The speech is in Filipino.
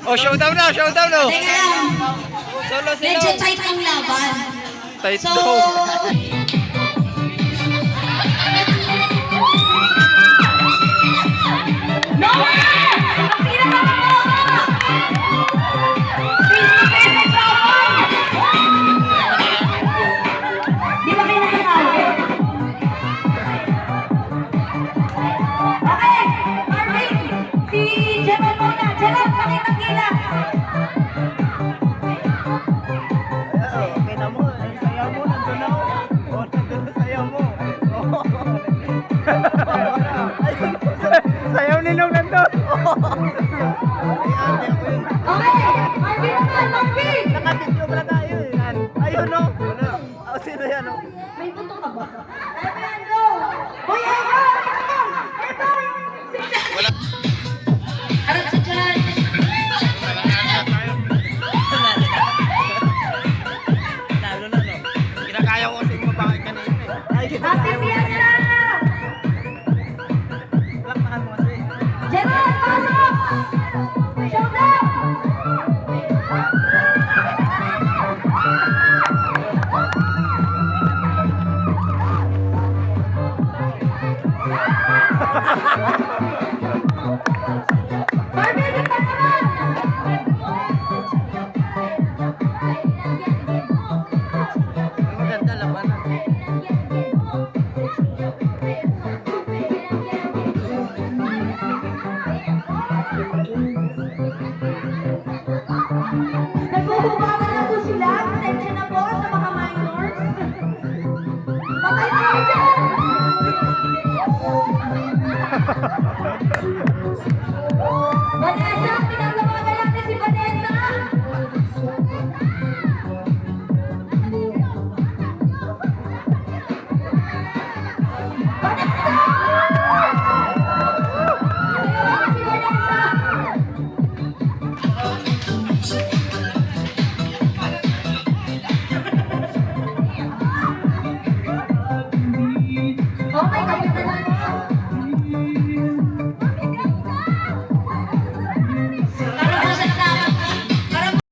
Oh, showdown na, showdown na. Teka lang. Solo sila. Medyo tight ang laban. Tight So, daw. di ba kayo nakatawag? Okay, Marvin, si Jerome muna. Jerome, pakitang-kila. Okay na mo, sayaw mo, nandun ako. O, nandun na sayaw mo. Sayaw ni Nong nandun. Okay, Marvin naman, Marvin! Nakabidyo pala tayo eh. Ayun no. Sino yan no? May buto ka ba? Alejandro! Hoy, Eva! Eva! Wala. Harap sa dyan! Kinakaya ko kasi yung babae kanina eh. Ay, Happy Fiesta! Lakpakan mo kasi. Gerard, pasok! Showdown!